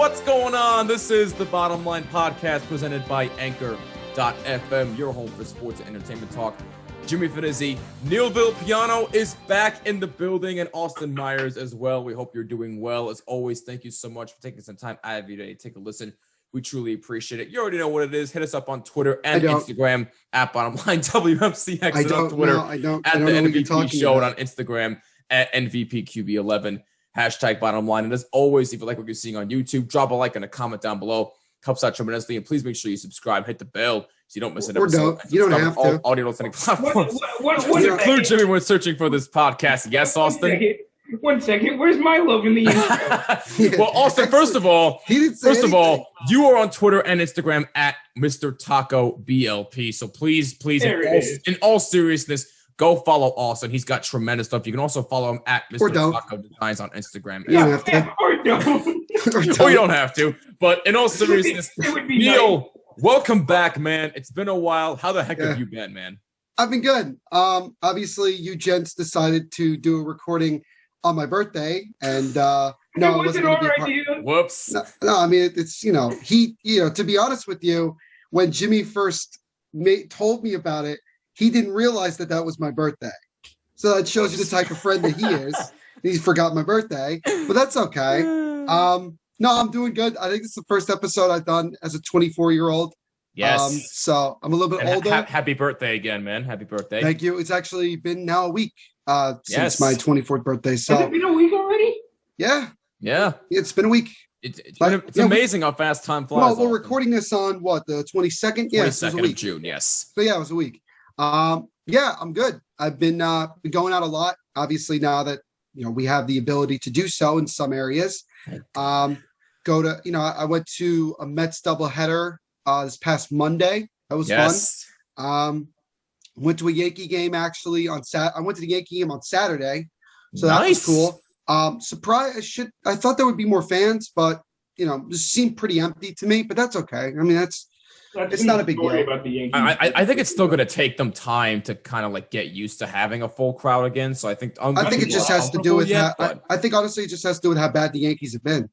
What's going on? This is the Bottom Line Podcast presented by Anchor.fm, your home for sports and entertainment talk. Jimmy Finizzi, Neil Villapiano is back in the building, and Austin Myers as well. We hope you're doing well. As always, thank you so much for taking some time out of your day to take a listen. We truly appreciate it. You already know what it is. Hit us up on Twitter and Instagram at Bottomline WMCX on Twitter. I don't at know the what you're MVP talking Show about. on Instagram at NVPQB11. Hashtag Bottom Line. And as always, if you like what you're seeing on YouTube, drop a like and a comment down below. Helps out tremendously. And please make sure you subscribe, hit the bell so you don't miss an episode. You don't have to. Audio listening platforms. What Include Jimmy when searching for this podcast. Yes, Austin? One second. Where's my love in the intro? Well, Austin, first of all, anything. you are on Twitter and Instagram at Mr. Taco BLP. So please, in all seriousness, go follow Austin. He's got tremendous stuff. You can also follow him at Mr. Taco Designs on Instagram. Or don't. Or you don't have to. But in all seriousness, It would be Neil, nice. welcome back, man. It's been a while. How the heck have you been, man? I've been good. Obviously, you gents decided to do a recording on my birthday, and no, It it wasn't wasn't going to be our a part. idea. Whoops. No, I mean it's to be honest with you, when Jimmy first told me about it, he didn't realize that was my birthday. So that shows you the type of friend that he is. He forgot my birthday, but that's okay. No, I'm doing good. I think this is the first episode I've done as a 24-year-old. Yes. So I'm a little bit And older. happy birthday again, man. Happy birthday. Thank you. It's actually been now a week since Yes. my 24th birthday. Has So it been a week already? yeah, Yeah. it's been a week. It's Yeah, amazing how fast time flies. Well, we're Austin. recording this on the 22nd? Yeah, it was a 22nd of week. June, yes. So yeah, it was a week. Yeah, I'm good. I've been going out a lot. Obviously, now that we have the ability to do so in some areas. I went to a Mets doubleheader this past Monday. That was fun. Went to a Yankee game actually on I went to the Yankee game on Saturday, so that was cool. Surprise! I thought there would be more fans, but it seemed pretty empty to me. But that's okay. I mean, it's not a big deal. About the Yankees. I think it's still going to take them time to kind of like get used to having a full crowd again. So I think it just has to do with that. I think honestly, it just has to do with how bad the Yankees have been.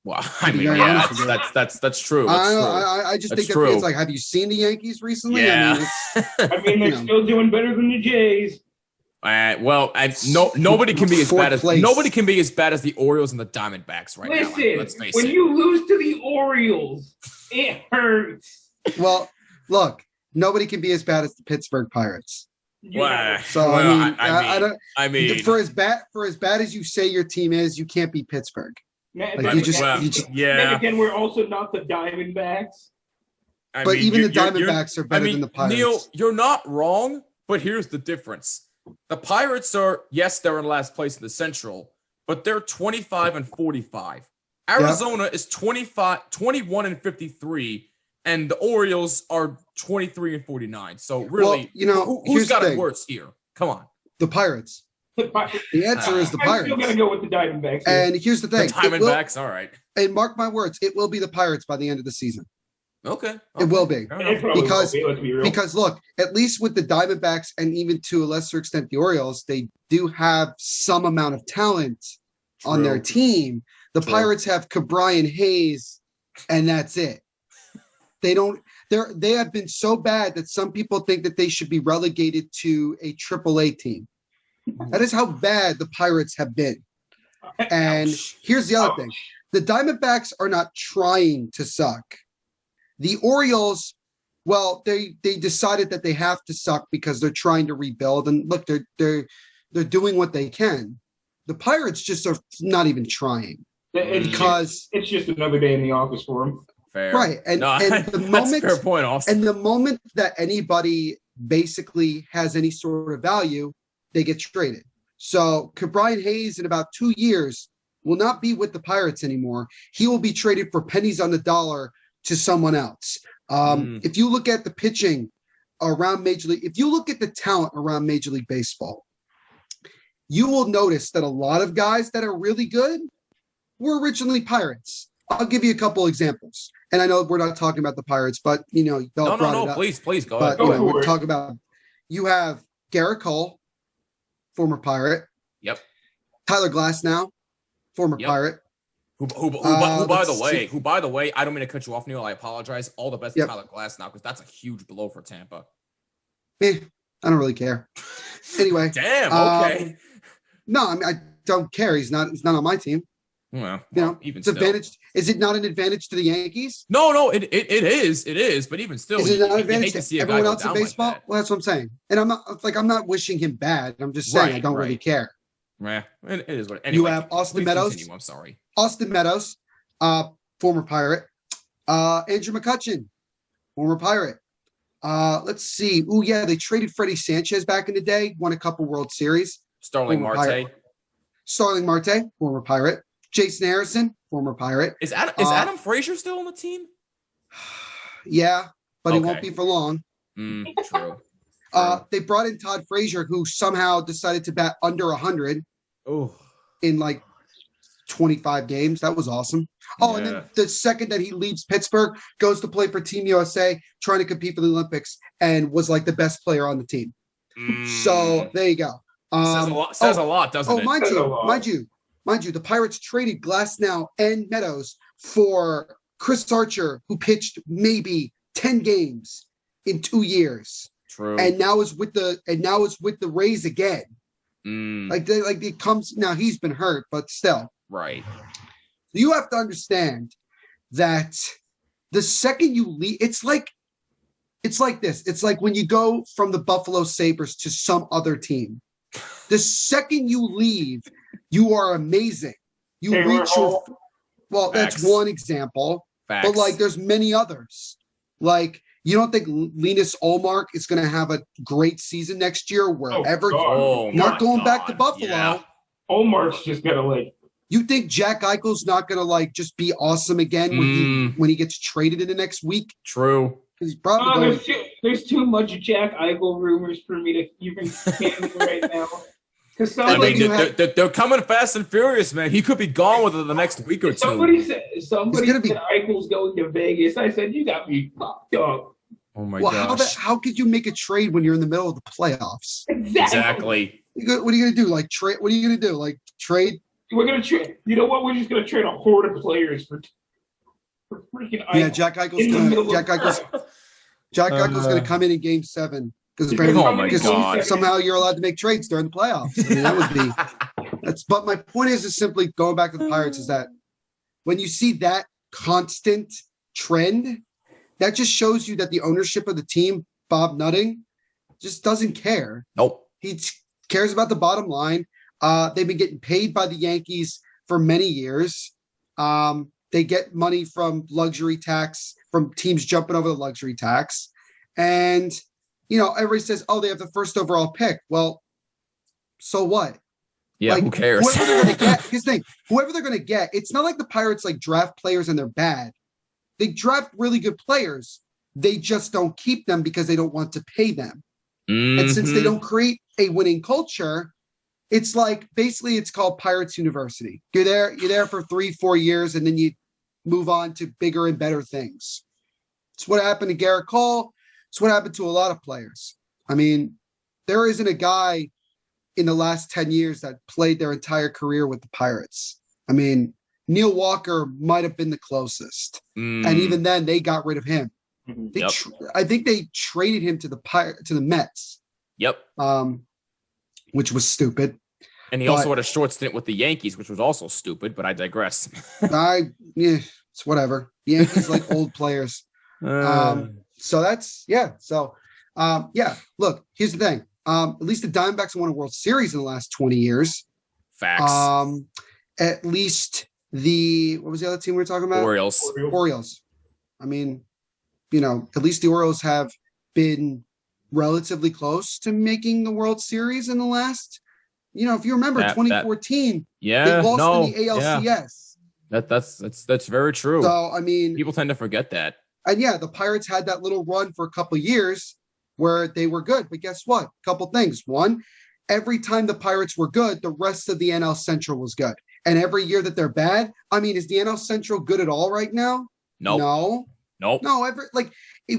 Well, I mean, very yeah, honest with you. that's true. I just think true. it's like, have you seen the Yankees recently? Yeah. I mean, they're still doing better than the Jays. Nobody can be as Fourth bad as place. nobody can be as bad as the Orioles and the Diamondbacks right now. Listen, Let's face when it. you lose to the Orioles, it hurts. Well, look, nobody can be as bad as the Pittsburgh Pirates. Well, So I mean, for as bad as you say your team is, you can't beat Pittsburgh. Then you just- yeah. again, we're also not the Diamondbacks. But even the Diamondbacks are better than the Pirates. Neil, you're not wrong, but here's the difference. The Pirates they're in last place in the Central, but they're 25 and 45. Arizona is 21 and 53, and the Orioles are 23 and 49. So really, who's got it worse here? Come on. The Pirates. The answer is the I'm Pirates. still gonna go with the Diamondbacks. And here's the The thing. Diamondbacks, all right. And mark my words, it will be the Pirates by the end of the season. Okay. It will be. Fair It enough. probably because- will be, let's be real. Because look, at least with the Diamondbacks and even to a lesser extent the Orioles, they do have some amount of talent on their team. The True. Pirates have Cabrian Hayes, and that's it. They have been so bad that some people think that they should be relegated to a AAA team. That is how bad the Pirates have been. And here's the other thing. The Diamondbacks are not trying to suck. The Orioles, well, they decided that they have to suck because they're trying to rebuild. And look, they're doing what they can. The Pirates just are not even trying because it's just another day in the office for them. Fair. right. And the that's moment a fair point, Austin. and the moment that anybody basically has any sort of value, they get traded. So Cabrian Hayes in about 2 years will not be with the Pirates anymore. He will be traded for pennies on the dollar to someone else. If you look at the pitching around Major League, if you look at the talent around Major League Baseball, you will notice that a lot of guys that are really good were originally Pirates. I'll give you a couple examples. And I know we're not talking about the Pirates, but No, please go ahead. But we're talking about, you have Garrett Cole, former Pirate. Yep. Tyler Glasnow, former Yep. Pirate. Who by the way, I don't mean to cut you off, Neil. I apologize. All the best to Tyler Glass now, because that's a huge blow for Tampa. I don't really care. Anyway. Damn. Okay. No, I mean, I don't care. He's not on my team. Well, even it's advantage. Is it not an advantage to the Yankees? No, it is. But even still, is it not an advantage to everyone else in baseball? Like well, that's what I'm saying. And I'm not wishing him bad. I'm just saying I don't really care. Yeah, it is. What anyway, you have Austin Meadows. Continue, I'm sorry. Austin Meadows, former Pirate. Andrew McCutchen, former Pirate. Let's see. Oh yeah, they traded Freddie Sanchez back in the day. Won a couple World Series. Starling Marte, former Pirate. Jason Harrison, former Pirate. Is Adam Frazier still on the team? Yeah, but he won't be for long. True. They brought in Todd Frazier, who somehow decided to bat under 100 in like 25 games. That was awesome. Oh, and then the second that he leaves Pittsburgh, goes to play for Team USA, trying to compete for the Olympics, and was like the best player on the team. So there you go. Says a lot, doesn't it? Mind you, the Pirates traded Glasnow and Meadows for Chris Archer, who pitched maybe 10 games in 2 years. True. And now is with the Rays again. It comes now. He's been hurt, but still. Right. You have to understand that the second you leave, it's like this. It's like when you go from the Buffalo Sabres to some other team. The second you leave, you are amazing. You reach your well. Facts. That's one example, Facts. but like there's many others. Like you don't think Linus Olmark is going to have a great season next year wherever? Not going back to Buffalo. Yeah. Olmark's just gonna You think Jack Eichel's not going to just be awesome again when he gets traded in the next week? True. He's probably there's too much Jack Eichel rumors for me to even handle right now. Because they're coming fast and furious, man. He could be gone within the next week or two. Somebody said Eichel's going to Vegas. I said, you got me fucked up. Oh my gosh. How could you make a trade when you're in the middle of the playoffs? Exactly. What are you going to do? Trade? What are you going to do? Trade? We're going to trade. You know what? We're just going to trade a horde of players for freaking Eichel. Yeah, Jack Eichel's going to come in Game 7 because somehow you're allowed to make trades during the playoffs. I mean, that would be. But my point is simply going back to the Pirates is that when you see that constant trend, that just shows you that the ownership of the team, Bob Nutting, just doesn't care. Nope. He cares about the bottom line. They've been getting paid by the Yankees for many years. They get money from luxury tax, from teams jumping over the luxury tax. And, everybody says, they have the first overall pick. Well, so what? Yeah, who cares? Whoever they're going to get, here's the thing, whoever they're going to get, it's not like the Pirates draft players and they're bad. They draft really good players. They just don't keep them because they don't want to pay them. And since they don't create a winning culture, it's basically it's called Pirates University. You're there for 3-4 years, and then you move on to bigger and better things. It's what happened to Garrett Cole. It's what happened to a lot of players. I mean, there isn't a guy in the last 10 years that played their entire career with the Pirates. I mean, Neil Walker might have been the closest. And even then, they got rid of him. I think they traded him to the Mets. Yep. Which was stupid. And he also had a short stint with the Yankees, which was also stupid, but I digress. It's whatever. The Yankees like old players. So that's, So, look, here's the thing. At least the Diamondbacks have won a World Series in the last 20 years. Facts. At least what was the other team we were talking about? Orioles. I mean, at least the Orioles have been relatively close to making the World Series in the last, if you remember 2014, they lost in the ALCS. That's very true. So, I mean, people tend to forget that. And the Pirates had that little run for a couple of years where they were good. But guess what? A couple things. One, every time the Pirates were good, the rest of the NL Central was good. And every year that they're bad, I mean, is the NL Central good at all right now? No.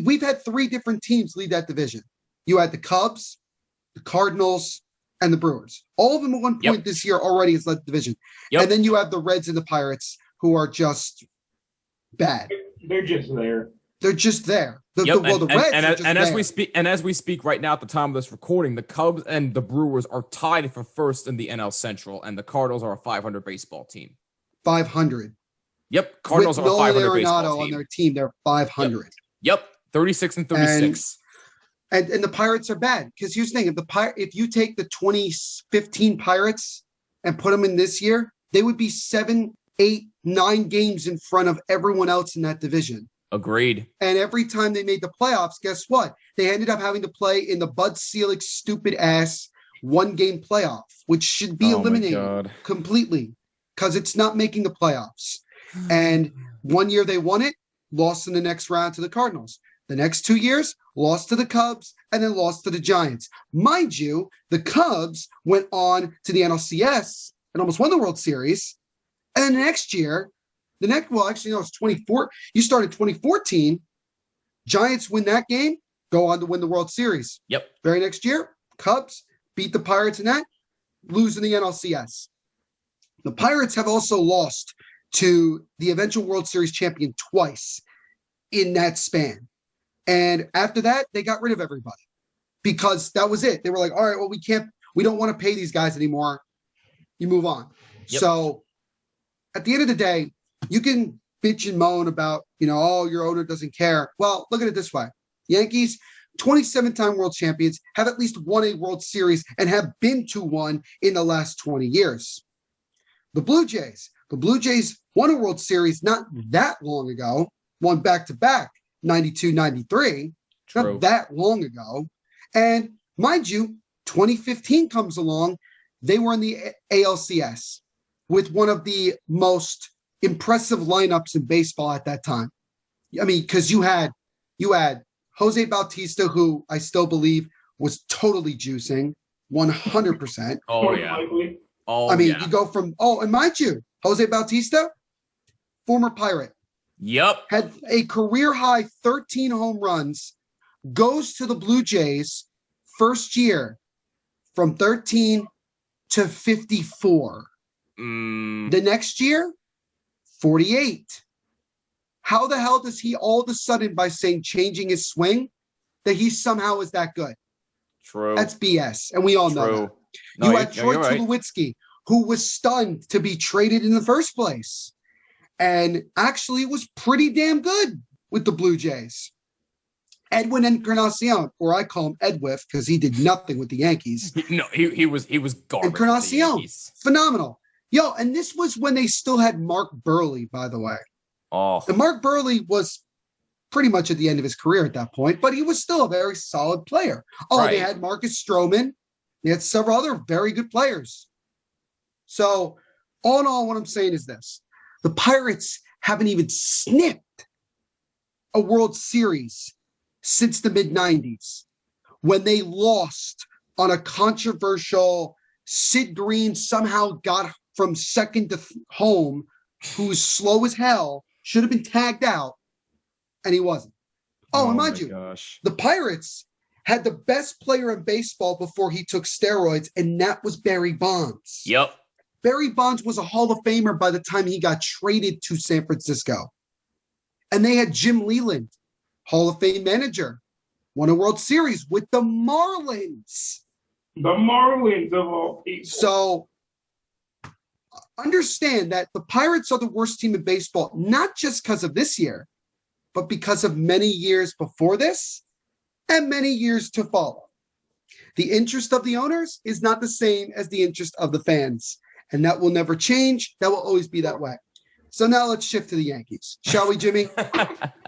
We've had 3 different teams lead that division. You had the Cubs, the Cardinals, and the Brewers. All of them at one point this year already has led the division. And then you have the Reds and the Pirates who are just bad. They're just there. They're just there. The Yep, Reds and are just as there. we speak right now at the time of this recording, the Cubs and the Brewers are tied for first in the NL Central, and the Cardinals are a 500 baseball team. 500. Yep, Cardinals With are a Nolan 500 baseball Arenado team. on their team, they're 500. Yep, 36 and 36. And the Pirates are bad because here's the thing: if you take the 2015 Pirates and put them in this year, they would be 7, 8, 9 games in front of everyone else in that division. Agreed. And every time they made the playoffs, guess what? They ended up having to play in the Bud Selig stupid ass 1-game playoff, which should be eliminated completely because it's not making the playoffs. And one year they won it, lost in the next round to the Cardinals. The next 2 years, lost to the Cubs, and then lost to the Giants. Mind you, the Cubs went on to the NLCS and almost won the World Series. And then the next year, it's 24. You started 2014. Giants win that game, go on to win the World Series. Yep. Very next year, Cubs beat the Pirates in that, lose in the NLCS. The Pirates have also lost to the eventual World Series champion twice in that span. And after that, they got rid of everybody because that was it. They were like, all right, well, we don't want to pay these guys anymore. You move on. Yep. So at the end of the day, you can bitch and moan about, your owner doesn't care. Well, look at it this way. Yankees, 27-time world champions, have at least won a World Series and have been to one in the last 20 years. The Blue Jays won a World Series not that long ago, won back-to-back, 92, 93, not that long ago. And mind you, 2015 comes along, they were in the ALCS with one of the most impressive lineups in baseball at that time. I mean, because you had Jose Bautista, who I still believe was totally juicing, 100%. Oh, yeah. You go from, and mind you, Jose Bautista, former Pirate. Yep. Had a career high 13 home runs, goes to the Blue Jays first year from 13 to 54. The next year, 48. How the hell does he all of a sudden, by changing his swing, that he somehow is that good? True. That's BS. And we all know that. No, you had Troy Tulowitzki, who was stunned to be traded in the first place. And actually was pretty damn good with the Blue Jays. Edwin Encarnacion, or I call him Edwif because he did nothing with the Yankees. He was garbage. Encarnacion, phenomenal. Yo, and this was when they still had Mark Burley, by the way. Oh. And Mark Burley was pretty much at the end of his career at that point, but he was still a very solid player. They had Marcus Stroman. They had several other very good players. So, all in all, what I'm saying is this. The Pirates haven't even sniffed a World Series since the mid-90s when they lost on a controversial Sid Green somehow got from second to home, who was slow as hell, should have been tagged out, and he wasn't. And mind you, the Pirates had the best player in baseball before he took steroids, and that was Barry Bonds. Yep. Barry Bonds was a Hall of Famer by the time he got traded to San Francisco. And they had Jim Leland, Hall of Fame manager, won a World Series with the Marlins. The Marlins of all people. So understand that the Pirates are the worst team in baseball, not just because of this year, but because of many years before this and many years to follow. The interest of the owners is not the same as the interest of the fans. And that will never change. That will always be that way. So now let's shift to the Yankees. Shall we, Jimmy?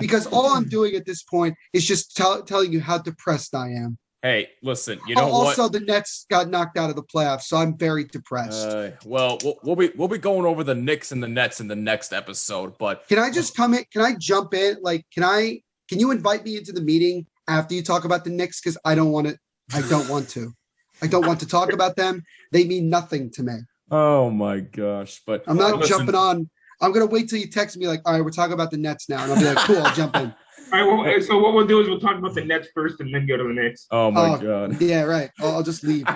Because all I'm doing at this point is just telling you how depressed I am. Hey, listen, you know what? Also, the Nets got knocked out of the playoffs, so I'm very depressed. We'll be going over the Knicks and the Nets in the next episode, but can I just come in? Can I jump in? Can you invite me into the meeting after you talk about the Knicks? Because I don't want to. I don't want to talk about them. They mean nothing to me. Oh my gosh! But I'm not jumping on. I'm gonna wait till you text me like, all right, we're talking about the Nets now, and I'll be like, cool, I'll jump in. All right. So what we'll do is we'll talk about the Nets first, and then go to the Knicks. Oh my god! Yeah, right. I'll just leave.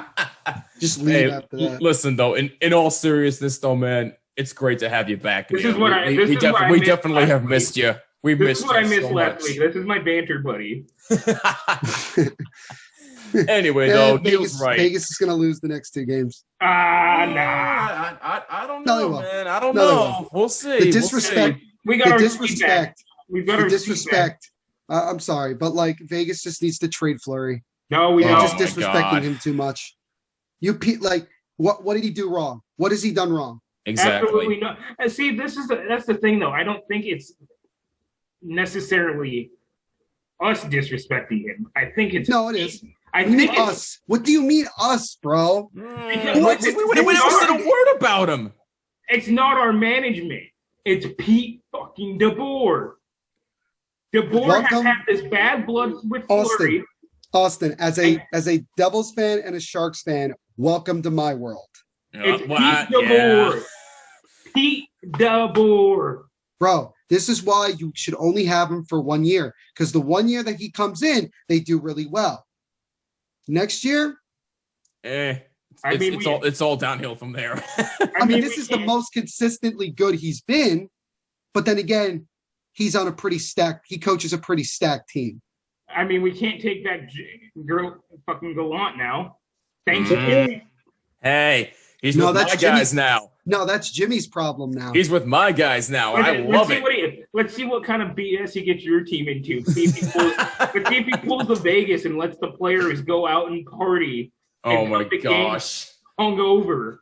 Just leave after that. Listen though, in all seriousness though, man, It's great to have you back. This Neil. is what I. We this is what I missed definitely last have week. missed you. We This missed is what I you missed so last much. week. This is my banter buddy. Anyway, though, Neil's Vegas, right. Vegas is going to lose the next 2 games. Nah. I don't No, they know, won't. man. I don't No, they know. won't. We'll see. The We'll disrespect, see. We got the our disrespect, We've got the our disrespect. I'm sorry, but like Vegas just needs to trade Fleury. No, we You're Oh don't. just my disrespecting God. him too much. Like what did he do wrong? What has he done wrong? Exactly. Absolutely not. And see, that's the thing, though. I don't think it's necessarily us disrespecting him. I think it's No, it is. I What do you think mean it's us? What do you mean us, bro? We Because never said a word about him. it's not our management. It's Pete fucking DeBoer. DeBoer has Welcome, had this bad blood with Austin. Fleury. Austin, as a Devils fan and a Sharks fan, welcome to my world. It's Well, Pete DeBoer. yeah. Pete DeBoer. Bro, this is why you should only have him for 1 year. Because the 1 year that he comes in, they do really well. Next year, It's all downhill from there. I mean, this is the most consistently good he's been. But then again, he coaches a pretty stacked team. I mean, we can't take that girl fucking Gallant now. Thanks. Mhm. Hey, he's No, with my that's guys now. No, that's Jimmy's problem now. He's with my guys now. I love it. Let's see what kind of BS he gets your team into. See if he pulls, let's see if he pulls the Vegas and lets the players go out and party. Oh and my put the game gosh. hungover.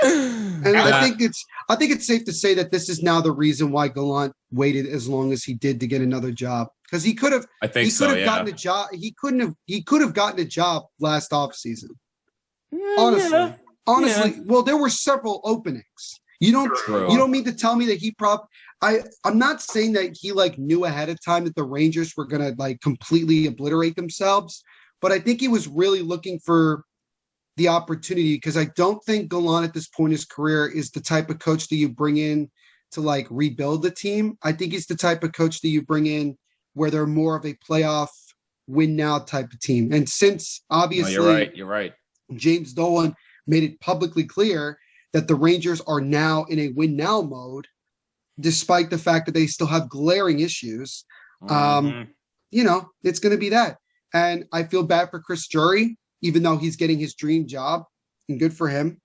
And I think it's safe to say that this is now the reason why Gallant waited as long as he did to get another job. Because he could have I think so, yeah. gotten a job. He could have gotten a job last offseason. Honestly. Honestly, well, there were several openings. You don't mean to tell me that I'm not saying that he like knew ahead of time that the Rangers were gonna like completely obliterate themselves, but I think he was really looking for the opportunity because I don't think Gallant at this point in his career is the type of coach that you bring in to like rebuild the team. I think he's the type of coach that you bring in where they're more of a playoff win now type of team. And since obviously you're right. James Dolan made it publicly clear that the Rangers are now in a win now mode, despite the fact that they still have glaring issues. Mhm. It's going to be that. And I feel bad for Chris Drury, even though he's getting his dream job and good for him.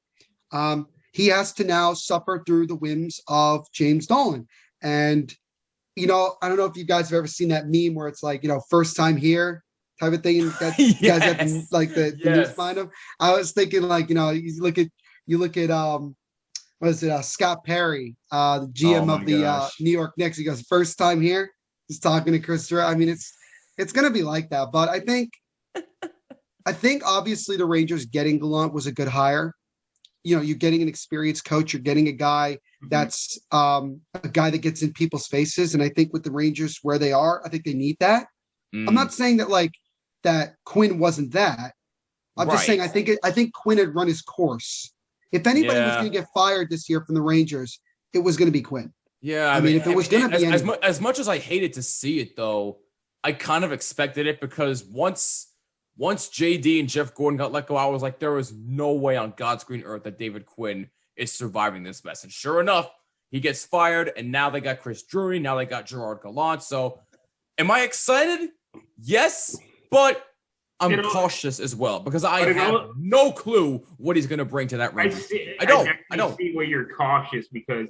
He has to now suffer through the whims of James Dolan. And, I don't know if you guys have ever seen that meme where it's like, first time here type of thing. And you guys have the news behind him. I was thinking like, you look at what is it? Scott Perry, the GM of the New York Knicks. He goes, first time here. He's talking to Chris Drury. I mean, it's going to be like that. But I think obviously the Rangers getting Gallant was a good hire. You're getting an experienced coach. You're getting a guy that's a guy that gets in people's faces. And I think with the Rangers where they are, I think they need that. I'm not saying that like that Quinn wasn't that. I'm just saying I think Quinn had run his course. If anybody was going to get fired this year from the Rangers, it was going to be Quinn. Yeah, I mean, if it was going to be as much as I hated to see it, though, I kind of expected it because once JD and Jeff Gordon got let go, I was like, there was no way on God's green earth that David Quinn is surviving this mess. And sure enough, he gets fired, and now they got Chris Drury, now they got Gerard Gallant. So, am I excited? Yes, but I'm cautious as well because I have no clue what he's going to bring to that Rangers. I don't see where you're cautious because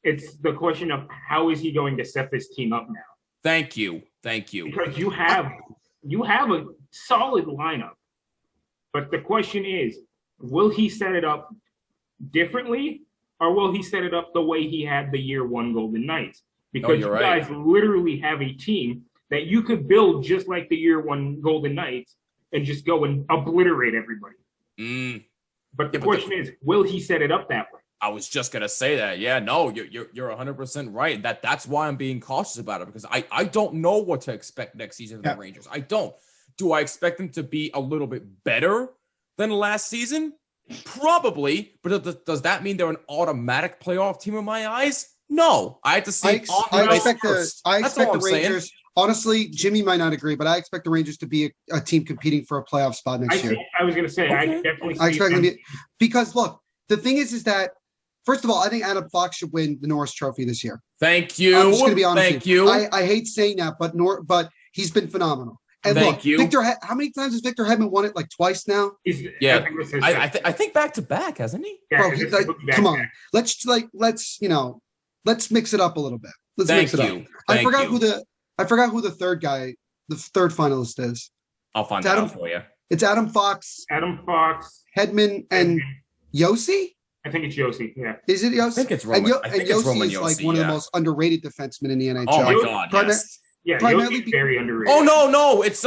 it's the question of how is he going to set this team up now. Thank you. Because you have a solid lineup, but the question is, will he set it up differently, or will he set it up the way he had the year one Golden Knights? Because you guys literally have a team that you could build just like the year one Golden Knights and just go and obliterate everybody. But the question is, will he set it up that way? I was just gonna say that. Yeah, no, you're 100% right. That's why I'm being cautious about it because I don't know what to expect next season of the Rangers. I don't. Do I expect them to be a little bit better than last season? Probably, but does that mean they're an automatic playoff team in my eyes? No, I have to see. I expect the Rangers. Honestly, Jimmy might not agree, but I expect the Rangers to be a team competing for a playoff spot next year. I was going to say, I definitely expect them to be, because look, the thing is that First of all, I think Adam Fox should win the Norris Trophy this year. Thank you. I'm just going to be honest. Thank you. I hate saying that, but he's been phenomenal. And Thank look, you. how many times has Victor Hedman won it? Like twice now. Yeah, I think back to back, hasn't he? Yeah, Bro, come on. Let's mix it up a little bit. Let's mix it up. I forgot who the third finalist is. I'll find that out for you. It's Adam Fox, Hedman, and Yossi. I think it's Yossi. Yeah. Is it Yossi? I think it's Roman. And Yossi is like one of the most underrated defensemen in the NHL. Oh my God! Yes. Yeah, Yossi's very underrated. Oh no, it's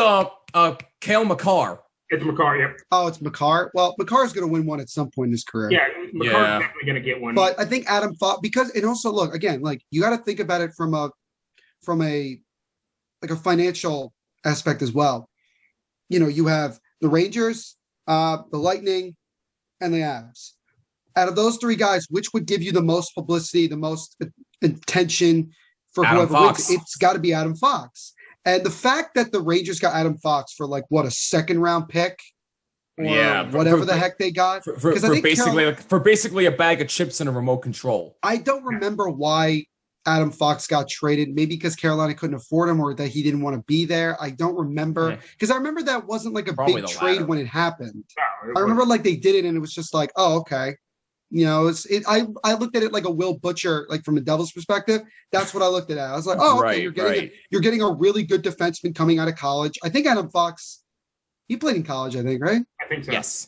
Cale Makar. It's Makar. Yep. Oh, it's Makar. Well, Makar is going to win one at some point in his career. Yeah, Makar's definitely going to get one. But I think Adam Fox, and also look again, like you got to think about it from a financial aspect as well. You know, you have the Rangers, the Lightning, and the Avs. Out of those three guys, which would give you the most publicity, the most attention for whoever wins? It's got to be Adam Fox. And the fact that the Rangers got Adam Fox for like what, a second round pick, or whatever the heck they got, for basically a bag of chips and a remote control. I don't remember why Adam Fox got traded. Maybe because Carolina couldn't afford him, or that he didn't want to be there. I don't remember, because I remember that wasn't like a big trade when it happened. I remember like they did it, and it was just like, oh, okay. You know, I looked at it like a Will Butcher, like from the Devils' perspective. That's what I looked at it. I was like, oh, okay, you're getting a really good defenseman coming out of college. I think Adam Fox, he played in college, I think, right? I think so. Yes.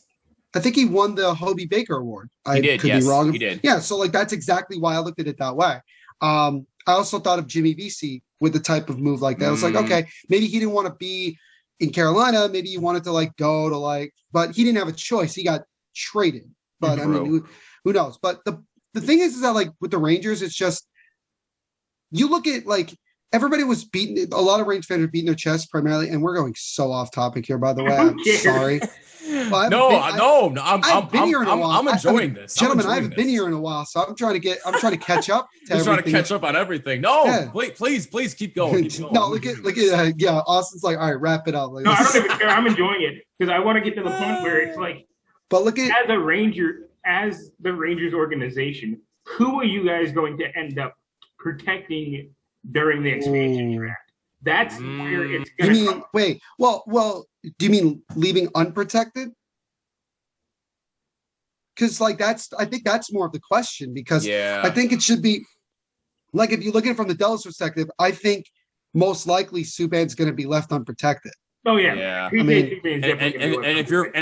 I think he won the Hobie Baker Award. I could be wrong. He did. Yeah, so like that's exactly why I looked at it that way. I also thought of Jimmy Vesey with the type of move like that. I was like, okay, maybe he didn't want to be in Carolina. Maybe he wanted to like go to like, but he didn't have a choice. He got traded. But I mean, who knows? But the thing is that like with the Rangers, it's just, you look at like everybody was beating, a lot of Rangers fans are beating their chests primarily, and we're going so off topic here, by the way. I'm sorry. I'm enjoying this. Gentlemen, I haven't been here in a while, so I'm trying to catch up to everything. Trying to catch up on everything. No, please keep going. No, look at Austin's like, all right, wrap it up. Like, no, I don't even care. I'm enjoying it because I want to get to the point where it's like, but look at as the Rangers organization, who are you guys going to end up protecting during the expansion draft? That's where it's going to come. Wait, well, do you mean leaving unprotected? Because like I think that's more of the question, because I think it should be like, if you look at it from the Devils' perspective, I think most likely Subban's going to be left unprotected. Oh yeah. I mean, and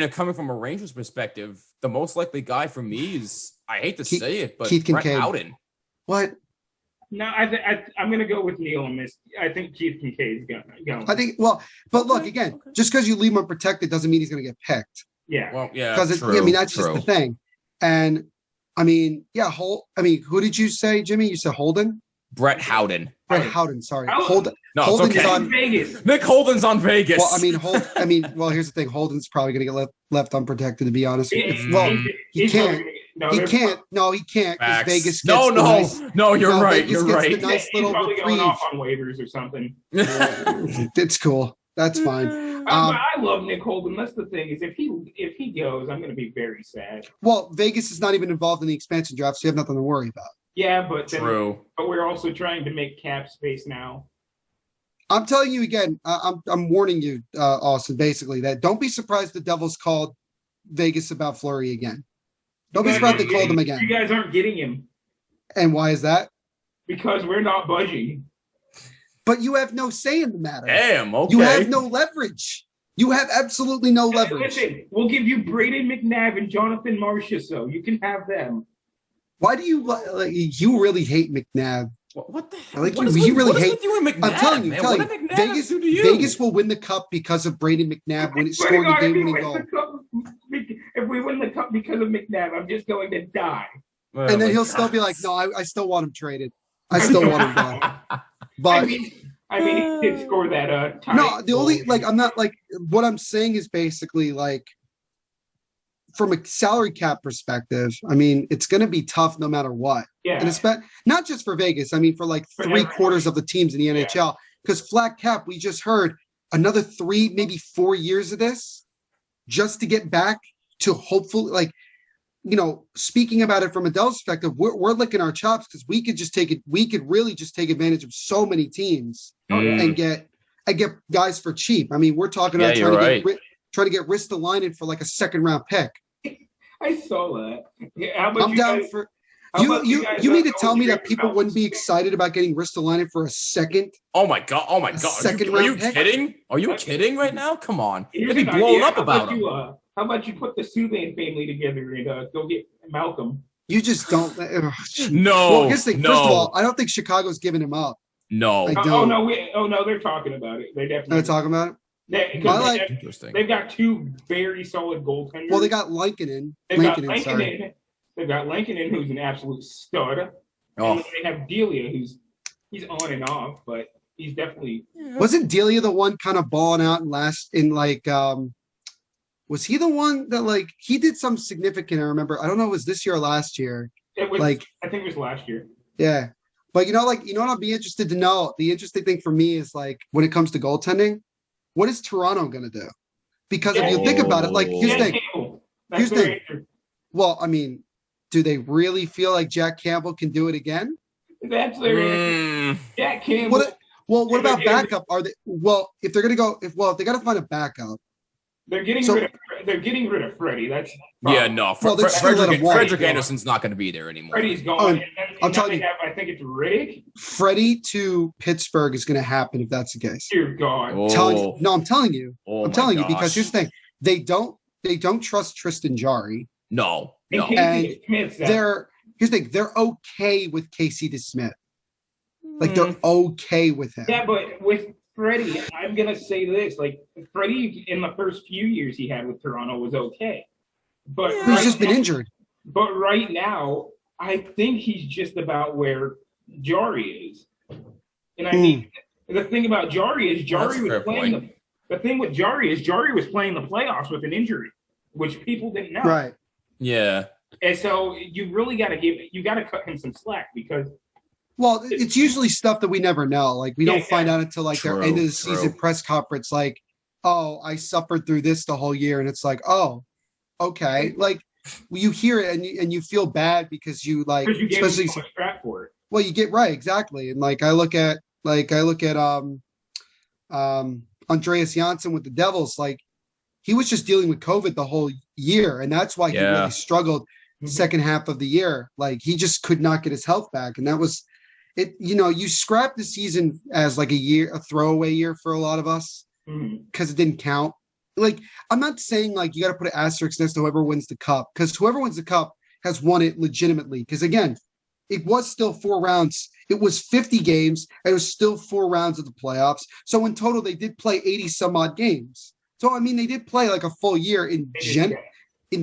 if coming from a Rangers perspective, the most likely guy for me is, I hate to say it, but Keith Kincaid. Brett Howden. What? No, I'm going to go with Neil on this. I think Keith Kincaid's going. I think, but look, again, just because you leave him unprotected doesn't mean he's going to get picked. Yeah. Well, yeah. Because that's just the thing. And I mean, who did you say, Jimmy? You said Holden? Brett Howden. Howden, sorry. Holden. No, Holden's okay. on Vegas. Nick Holden's on Vegas. Well, here's the thing. Holden's probably going to get left unprotected, to be honest. He can't. He can't. No, he can't. Vegas. You're right. Vegas you're right. The nice little probably going off on waivers or something. It's cool. That's fine. I love Nick Holden. That's the thing, is if he goes, I'm going to be very sad. Well, Vegas is not even involved in the expansion draft, so you have nothing to worry about. Yeah, but true. But we're also trying to make cap space now. I'm telling you again. I'm warning you, Austin. Basically, that don't be surprised the Devils called Vegas about Fleury again. Don't be surprised they called him again. You guys aren't getting him. And why is that? Because we're not budging. But you have no say in the matter. Damn, okay. You have no leverage. You have absolutely no leverage. Listen, we'll give you Braden McNabb and Jonathan Marchessault, so you can have them. Why do you really hate McNabb? What the hell? Like, what you really hate you and McNabb, I'm telling you, Vegas will win the cup because of Braden McNabb when it scored the game-winning goal. If we win the cup because of McNabb, I'm just going to die. And then he'll still be like, no, I still want him traded. I still want him gone. But I mean, he did score that tie. No, the only I'm not what I'm saying is basically from a salary cap perspective, I mean, it's going to be tough no matter what. Yeah. And it's not just for Vegas. I mean, for three-quarters of the teams in the NHL, because flat cap, we just heard another 3, maybe 4 years of this just to get back to hopefully speaking about it from a Devils perspective, we're licking our chops because we could really just take advantage of so many teams and get guys for cheap. I mean, we're talking about trying to get Ristolainen for like a second round pick. I saw that. Yeah, I'm down for you need to tell me that people wouldn't be excited about getting Ristolainen for a second. Oh my god! Are you kidding? Are you kidding right now? Come on, they'd be blown up about it. How about you put the Subban family together and go get Malcolm? You just don't. No. Well, here's the thing. First of all, I don't think Chicago's giving him up. No. They're talking about it. They definitely. They're talking about it. Interesting. They've got two very solid goaltenders. Well, they got Lankinen. They've got Lankinen, who's an absolute stud. And they have Delia, he's on and off, but he's definitely. Wasn't Delia the one kind of balling out was he the one that he did some significant? I remember. I don't know. It was this year or last year. It was. I think it was last year. Yeah, but what I'll be interested to know. The interesting thing for me is when it comes to goaltending, what is Toronto going to do? Because if you think about it, here's the thing. Well, I mean, do they really feel like Jack Campbell can do it again? That's their answer. Jack Campbell. What about backup? Are they? Well, if they're going to go, if they got to find a backup. They're getting rid of Freddie. That's Frederick Anderson's not going to be there anymore. Freddie's gone. I'm telling you, I think it's Riddick. Freddie to Pittsburgh is going to happen if that's the case. Dear God. I'm telling you. I'm telling you because here's the thing. They don't trust Tristan Jarry. No. And here's the thing. They're okay with Casey DeSmith. They're okay with him. Yeah, but with Freddie, I'm going to say this. Freddie, in the first few years he had with Toronto, was okay. But he's just been injured. But right now, I think he's just about where Jarry is. And I mean, the thing about Jarry is Jarry was playing the thing with Jarry is Jarry was playing the playoffs with an injury, which people didn't know. Right. Yeah. And so you really got to cut him some slack because. Well, it's usually stuff that we never know. We don't find out until their end of the season press conference. I suffered through this the whole year, and it's oh, okay. You hear it and you feel bad because you you especially gave crap for it. Well, you get right exactly, and I look at Andreas Janssen with the Devils. He was just dealing with COVID the whole year, and that's why he really struggled the second half of the year. He just could not get his health back, and that was. You scrap the season as a throwaway year for a lot of us because it didn't count. I'm not saying you got to put an asterisk next to whoever wins the cup because whoever wins the cup has won it legitimately. Because again, it was still 4 rounds. It was 50 games. And it was still 4 rounds of the playoffs. So in total, they did play 80 some odd games. So I mean, they did play a full year in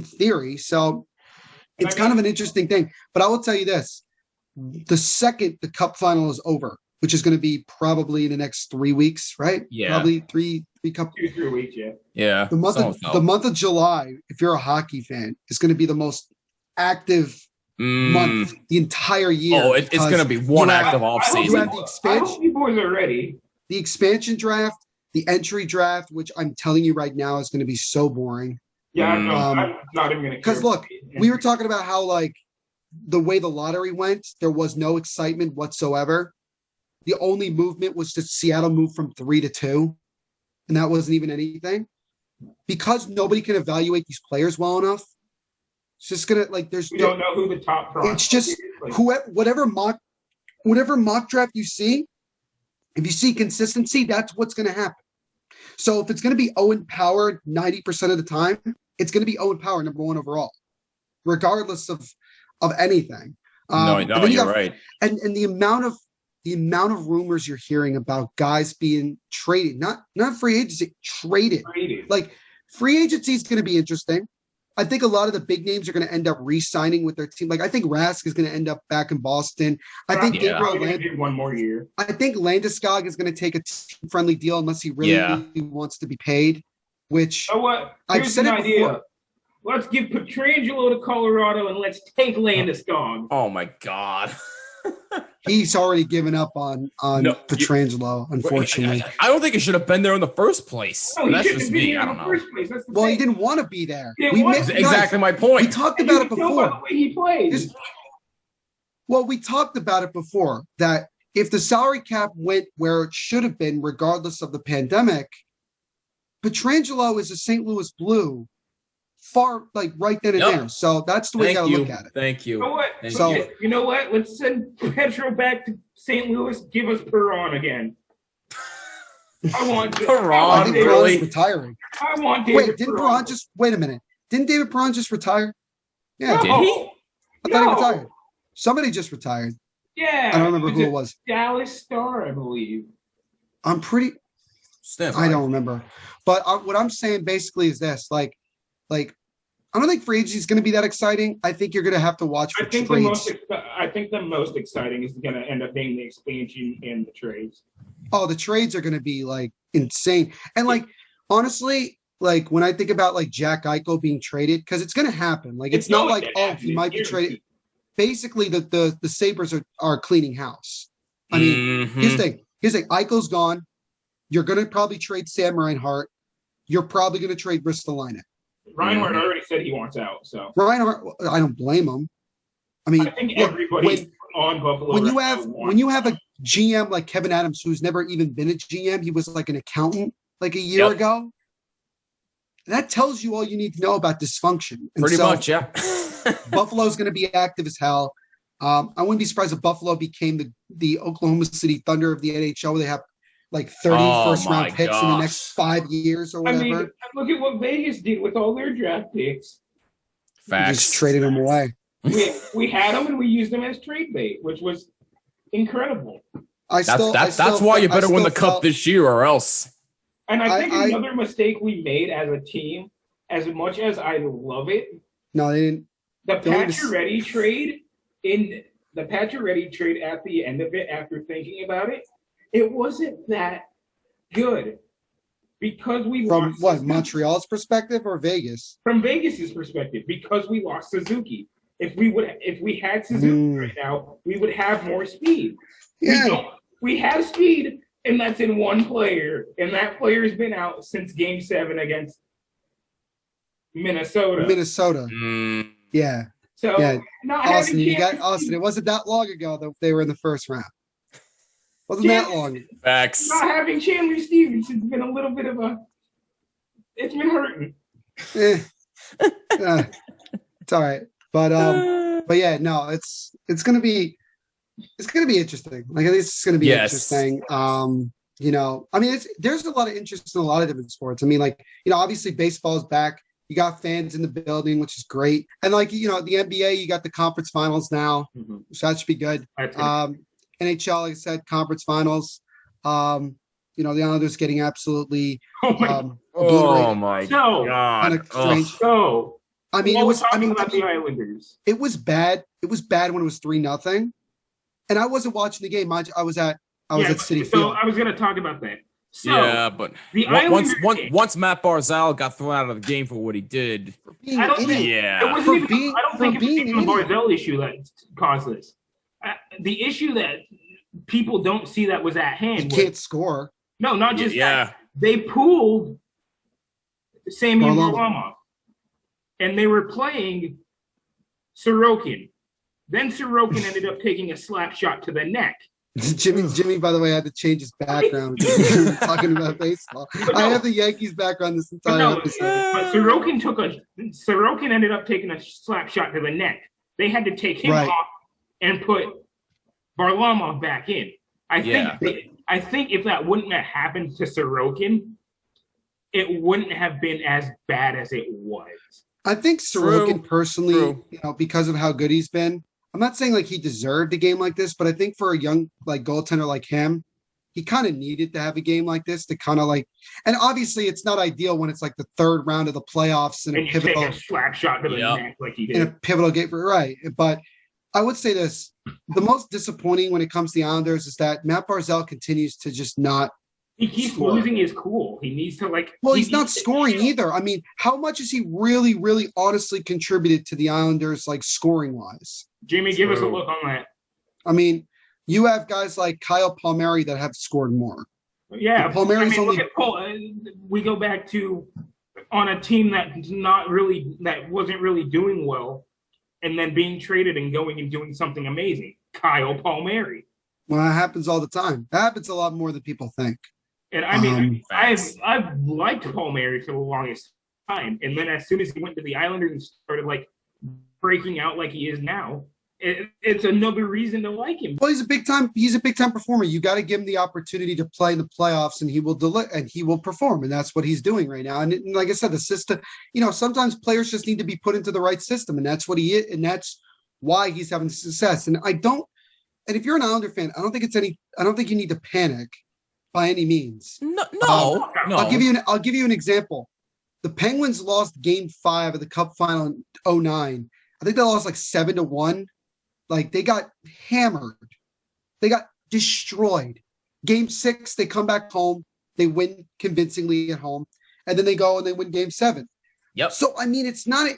theory. So it's kind of an interesting thing. But I will tell you this. The second the cup final is over, which is going to be probably in the next 3 weeks, right? Yeah. Probably three cup. 2-3 weeks, yeah. Yeah. The month of July, if you're a hockey fan, is going to be the most active month the entire year. Oh, it's going to be one active off season. You have the expansion. I hope you boys are ready. The expansion draft, the entry draft, which I'm telling you right now is going to be so boring. Yeah, I'm not even going to. Because look, we were talking about how the way the lottery went, there was no excitement whatsoever. The only movement was that Seattle moved from 3 to 2, and that wasn't even anything. Because nobody can evaluate these players well enough, it's just gonna we don't know who the top prospect is. It's just whatever mock draft you see, if you see consistency, that's what's gonna happen. So if it's gonna be Owen Power 90% of the time, it's gonna be Owen Power number 1 overall, regardless of anything. You're right. And the amount of rumors you're hearing about guys being traded, not free agency, traded. Free agency is going to be interesting. I think a lot of the big names are going to end up re-signing with their team. I think Rask is going to end up back in Boston. I think Gabriel one more year. I think Landeskog is going to take a team-friendly deal unless he really wants to be paid. Which what? I've said it before. Let's give Pietrangelo to Colorado and let's take Landeskog. Oh my God. He's already given up on No, Pietrangelo, unfortunately. I don't think he should have been there in the first place. No, he That's shouldn't just have been me. here I in don't the know. first place. That's the Well, he thing. didn't want to be there. He didn't want to be Exactly my We point. talked And about you it can tell by before. the way he plays. Well, we talked about it before that if the salary cap went where it should have been, regardless of the pandemic, Pietrangelo is a St. Louis Blue, far like right then and Yep. there. So that's the way you Thank got to you. look at it. Thank you. You know what? Thank So- you. You know what? Let's send Petro back to St. Louis. Give us Perron again. I want Perron, I think Perron's really? retiring. I want David Wait, didn't Perron. Perron just wait a minute? Didn't David Perron just retire? Yeah, No. Did he? I thought he No. retired. Somebody just retired. Yeah. I don't remember who a it was. Dallas Star, I believe. I'm pretty. Stand I by. don't remember. But what I'm saying basically is this: like, I don't think free agency is going to be that exciting. I think you're going to have to watch for I think trades. the most exciting is going to end up being the expansion and the trades. Oh, the trades are going to be like insane. And like honestly, like when I think about like Jack Eichel being traded, because it's going to happen. Like it's not going like to oh happen. he might be It's traded. guaranteed. Basically, the Sabres are cleaning house. I mean, Mhm. here's the thing. Eichel's gone. You're going to probably trade Sam Reinhart. You're probably going to trade Ristolainen. Reinhardt already said he wants out, so Reinhart, I don't blame him. I mean, I think look, everybody on Buffalo. when you right have now when you have a GM like Kevin Adams, who's never even been a GM, he was like an accountant like a year Yep. ago. That tells you all you need to know about dysfunction. And Pretty so much, yeah. Buffalo's going to be active as hell. I wouldn't be surprised if Buffalo became the Oklahoma City Thunder of the NHL. Where they have like 30 Oh first round my picks in the gosh. next 5 years or I whatever. mean, look at what Vegas did with all their draft picks. You Facts. just traded them away. We had them and we used them as trade bait, which was incredible. That's why you better win the cup this year, or else. And I think I- another mistake we made as a team, as much as I love it, No, they didn't. the The only mis- Pacioretty trade at the end of it, after thinking about it, it wasn't that good because we From lost what, Suzuki. Montreal's perspective or Vegas? From Vegas's perspective, because we lost Suzuki. If we had Suzuki right now, we would have more speed. Yeah. We don't. We have speed, and that's in one player, and that player's been out since Game 7 against Minnesota. Minnesota. Yeah. So Yeah. not Austin, having you got Chandler Austin. It wasn't that long ago that they were in the first round. Wasn't Yeah. that long? Facts. Not having Chandler Stevens has been a little bit of a. It's been hurting. It's all right. But yeah, no, it's gonna be interesting. Like at least it's gonna be Yes. interesting. You know, I mean, there's a lot of interest in a lot of different sports. I mean, like, you know, obviously baseball's back. You got fans in the building, which is great. And like, you know, the NBA, you got the conference finals now, so that should be good. That's gonna- NHL, like I said, conference finals. You know, the Islanders getting absolutely oh my. Oh obliterated. my So- god. Kinda strange. So I mean, while it we're was. I talking mean, about the Islanders. it was bad. It was bad when it was 3-0. And I wasn't watching the game. I was at City so Field. I was going to talk about that. So Yeah, but the once Islanders. once Matt Barzal got thrown out of the game for what he did. For being I an don't idiot. think- It Yeah. wasn't For even, being- I don't for think it was being even the an idiot. Barzell issue that caused this. The issue that people don't see that was at He hand. was- can't score. no, not just Yeah. that. They pulled Sammy Varlamov. Varlamov, and they were playing Sorokin. Then Sorokin ended up taking a slap shot to the neck. Jimmy, by the way, had to change his background talking about baseball. But I no. have the Yankees background this But entire no, episode. but Sorokin ended up taking a slap shot to the neck. They had to take him Right. off and put Varlamov back in. Yeah. I think if that wouldn't have happened to Sorokin, it wouldn't have been as bad as it was. I think Sorokin True. personally, True. you know, because of how good he's been, I'm not saying like he deserved a game like this, but I think for a young like goaltender like him, he kind of needed to have a game like this to kind of like, and obviously it's not ideal when it's like the third round of the playoffs in And a you take pivotal a slap shot to the Yep. neck like he in a did. pivotal game, right? But I would say this: the most disappointing when it comes to the Islanders is that Matt Barzal continues to just not. He keeps Score. losing his cool. He needs to like. Well, he he's not needs to scoring chill. either. I mean, how much has he really, really, honestly contributed to the Islanders, like scoring wise? Jimmy, give us a True. look on that. I mean, You have guys like Kyle Palmieri that have scored more. Yeah, Palmieri's only. look at Paul. We go back to on a team that wasn't really doing well, and then being traded and going and doing something amazing. Kyle Palmieri. Well, that happens all the time. That happens a lot more than people think. And I mean, I've liked Palmieri for the longest time, and then as soon as he went to the Islanders and started like breaking out like he is now, it's another reason to like him. Well, he's a big time performer. You got to give him the opportunity to play in the playoffs, and he will perform, and that's what he's doing right now. And like I said, the system, sometimes players just need to be put into the right system, and that's what he is, and that's why he's having success. And if you're an Islander fan, I don't think you need to panic by any means. No. I'll give you an example. The Penguins lost Game 5 of the Cup final in 2009. I think they lost like 7-1. Like, they got hammered. They got destroyed. Game 6, they come back home. They win convincingly at home. And then they go and they win Game 7. Yep. So, I mean, it's not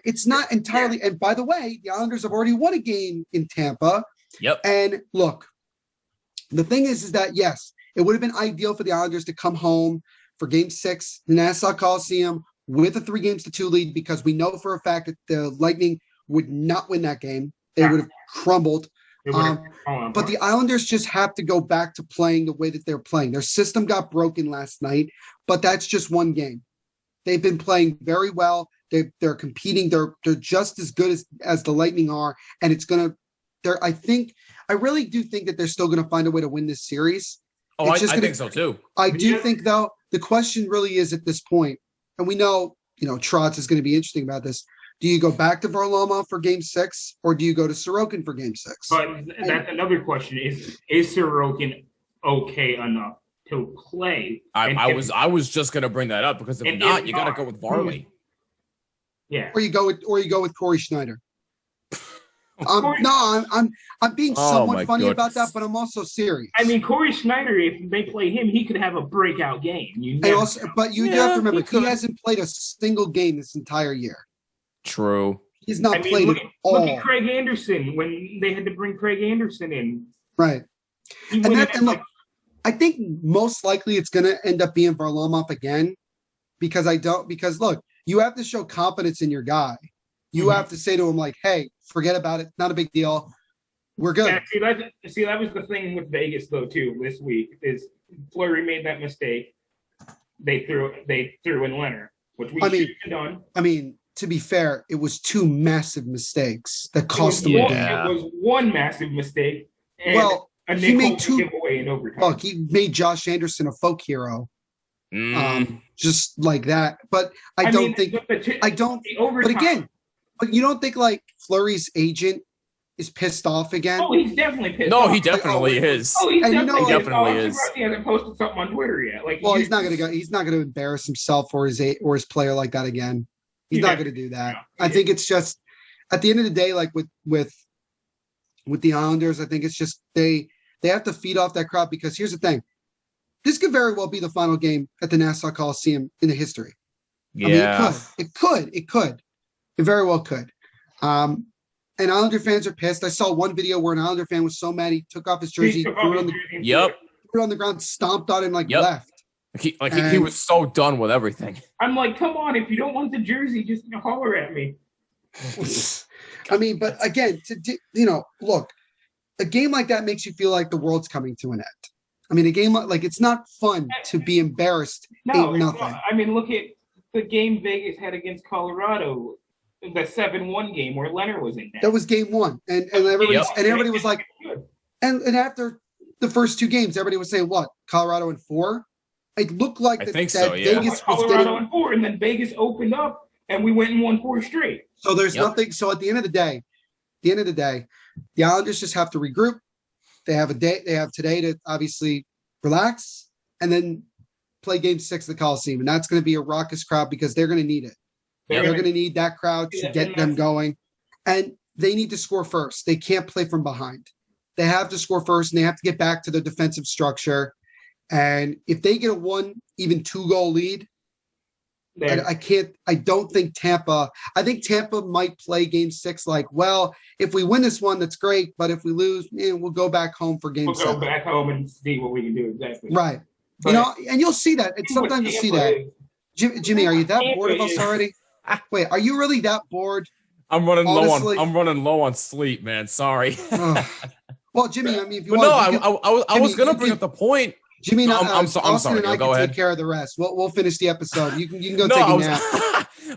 entirely. And by the way, the Islanders have already won a game in Tampa. Yep. And look, the thing is that, yes, it would have been ideal for the Islanders to come home for Game 6, the Nassau Coliseum, with a 3-2 lead, because we know for a fact that the Lightning would not win that game. They would have crumbled. But the Islanders just have to go back to playing the way that they're playing. Their system got broken last night, but that's just one game. They've been playing very well. They're competing. They're just as good as the Lightning are, and it's gonna. I really do think that they're still going to find a way to win this series. Oh, I think so too. I do think, though, the question really is at this point, and we know, Trotz is going to be interesting about this. Do you go back to Varlamov for Game 6, or do you go to Sorokin for Game 6? But that's another question: is Sorokin okay enough to play? I was just going to bring that up, because if not, you got to go with Varley. Yeah. Or you go with Corey Schneider. I'm being somewhat funny about that, but I'm also serious. I mean, Corey Schneider, if they play him, he could have a breakout game. But you have to remember, he hasn't played a single game this entire year. True. He's not played at all. Look at Craig Anderson when they had to bring Craig Anderson in. Right. And look, I think most likely it's going to end up being Varlamov again, because look, you have to show confidence in your guy. You have to say to him, like, hey, forget about it. Not a big deal. We're good. Yeah, that was the thing with Vegas, though, too, this week, is Fleury made that mistake. They threw in Leonard, which we should have done. I mean, to be fair, it was 2 massive mistakes that cost them a game. It was one massive mistake. And he made 2 giveaway in overtime. Look, he made Josh Anderson a folk hero. Just like that. But I don't think. But again. But you don't think, like, Fleury's agent is pissed off again? Oh, he's definitely pissed off. No, he definitely is. Oh, he definitely is. He hasn't posted something on Twitter yet. Well, he's not going to go. He's not going to embarrass himself or his player like that again. He's not going to do that. I think it's just, at the end of the day, like with the Islanders, I think it's just they have to feed off that crowd, because here's the thing: this could very well be the final game at the Nassau Coliseum in the history. Yeah, I mean, it could. It very well could. And Islander fans are pissed. I saw one video where an Islander fan was so mad he took off his jersey, threw it on the ground, stomped on him, left. He was so done with everything. I'm like, come on, if you don't want the jersey, just holler at me. I mean, but again, look, a game like that makes you feel like the world's coming to an end. I mean, a game like it's not fun to be embarrassed. No, 8-0. I mean, look at the game Vegas had against Colorado. The 7-1 game where Leonard was in. That was Game 1, and everybody was like, and after the first 2 games, everybody was saying what? Colorado in 4. It looked like Vegas was Colorado in 4, and then Vegas opened up, and we went and won 4 straight. So there's nothing. So at the end of the day, the Islanders just have to regroup. They have a day. They have today to obviously relax, and then play Game 6 of the Coliseum, and that's going to be a raucous crowd, because they're going to need it. They're going to need that crowd to get them going. And they need to score first. They can't play from behind. They have to score first, and they have to get back to their defensive structure. And if they get a 1, even 2-goal lead, I don't think Tampa. I think Tampa might play Game 6 like, well, if we win this one, that's great. But if we lose, we'll go back home for Game 7. We'll go back home and see what we can do exactly. Right. But and you'll see that. And sometimes you see that. Jimmy, are you that bored of us already? Wait, are you really that bored? I'm running low on sleep, man. Sorry. Well, Jimmy, I mean, if you but want, I was gonna bring up the point. Jimmy, I'm Austin sorry. and I Go can ahead. take care of the rest. We'll finish the episode. You can go No, take I a was, nap.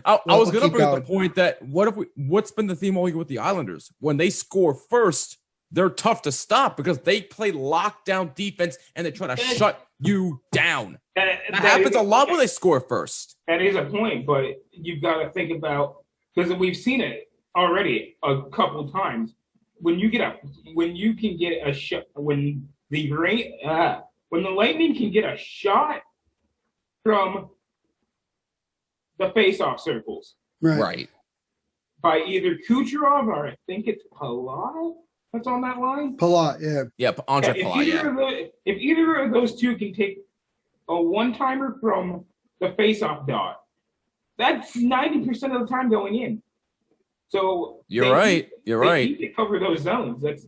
I was We'll gonna keep bring up going. the point that what's been the theme all year with the Islanders? When they score first, they're tough to stop because they play lockdown defense and they try to shut you down. That happens a lot when they score first. That is a point, but you've got to think about, because we've seen it already a couple times. When the Lightning can get a shot from the face-off circles, Right. by either Kucherov or I think it's Palat that's on that line. Palat, yeah. Yeah, Andre Palat, If either of those two can take a one-timer from the face-off dot, that's 90% of the time going in. So You're right. They need to cover those zones. That's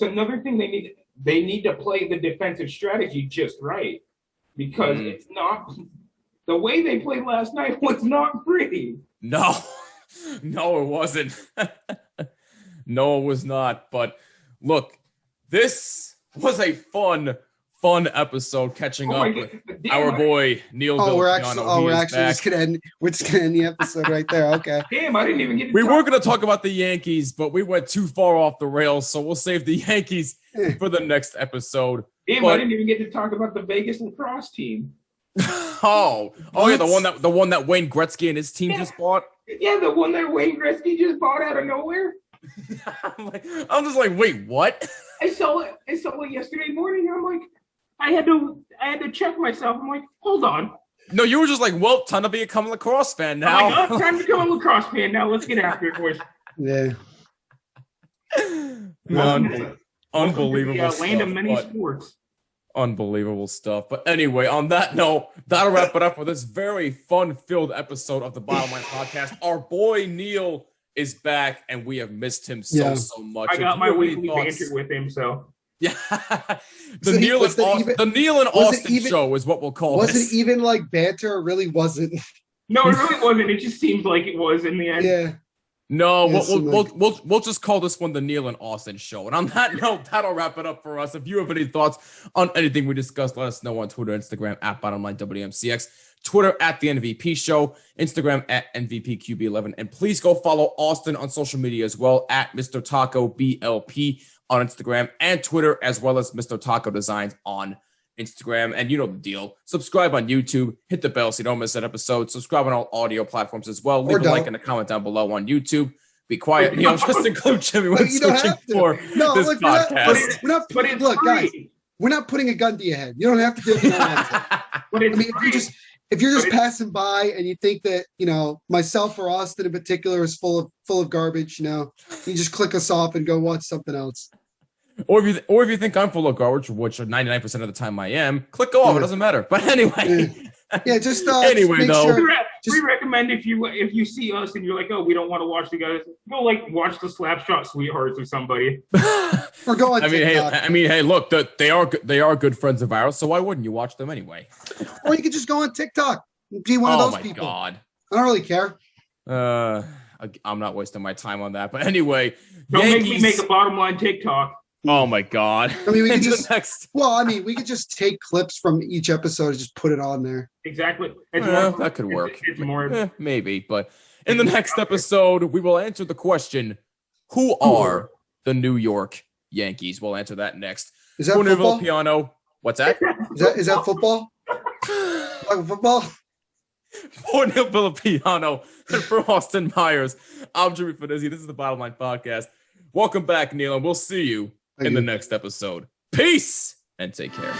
another thing they need. They need to play the defensive strategy just right, because it's not the way they played last night was not pretty. No, it wasn't. No, it was not. But look, this was a fun episode catching up with our boy Neil. We're just gonna end the episode right there. Okay. Damn, I didn't even get. We were going to talk about the Yankees, but we went too far off the rails, so we'll save the Yankees for the next episode. Damn, I didn't even get to talk about the Vegas lacrosse team. Yeah, the one that Wayne Gretzky and his team just bought. Yeah, the one that Wayne Gretzky just bought out of nowhere. I'm just like, wait, what? I saw it yesterday morning. I'm like, I had to check myself. I'm like, hold on. No, you were just like, well, time to become a lacrosse fan now. I'm like, time to become a lacrosse fan now. Let's get after it, boys. Yeah. Unbelievable stuff. Land of many sports. Unbelievable stuff. But anyway, on that note, that'll wrap it up for this very fun-filled episode of the Bottom Line Podcast. Our boy Neil is back, and we have missed him so much. I got my weekly banter with him, so. Yeah, the Neil and Austin show is what we'll call this. Was it even like banter? It really wasn't. No, it really wasn't. It just seemed like it was in the end. Yeah. No, we'll just call this one the Neil and Austin show. And on that note, that'll wrap it up for us. If you have any thoughts on anything we discussed, let us know on Twitter, Instagram at BottomLineWMCX, Twitter at the NVP Show, Instagram at NVPQB11, and please go follow Austin on social media as well at Mr. Taco BLP on Instagram and Twitter, as well as Mr. Taco Designs on Instagram. And you know the deal. Subscribe on YouTube, hit the bell so you don't miss an episode. Subscribe on all audio platforms as well. Leave a like and a comment down below on YouTube. Be quiet, just include Jimmy when searching for this podcast. Guys, we're not putting a gun to your head. You don't have to do it. But I mean, if you're just passing by and you think that, myself or Austin in particular is full of garbage, you just click us off and go watch something else. Or if you think I'm full of garbage, which 99% of the time I am, click off. It doesn't matter. But anyway. Yeah, just anyway, just though. We recommend if you see us and you're like, oh, we don't want to watch the guys, go watch the Slapshot Sweethearts or somebody. Or go on TikTok. Hey, look, they are good friends of ours, so why wouldn't you watch them anyway? Or you could just go on TikTok. Be one of those people. Oh my God. I don't really care. I'm not wasting my time on that. But anyway, don't make me make a Bottom Line TikTok. Oh my God. I mean, we could we could just take clips from each episode and just put it on there. Exactly. That could work. It's more maybe, but in the next episode, we will answer the question, who are the New York Yankees? We'll answer that next. Is that football? Piano. What's that? Is that football? Football? For Neil Villapiano and for Austin Myers, I'm Jimmy Finizzi. This is the Bottom Line Podcast. Welcome back, Neil, and we'll see you in the next episode. Peace and take care.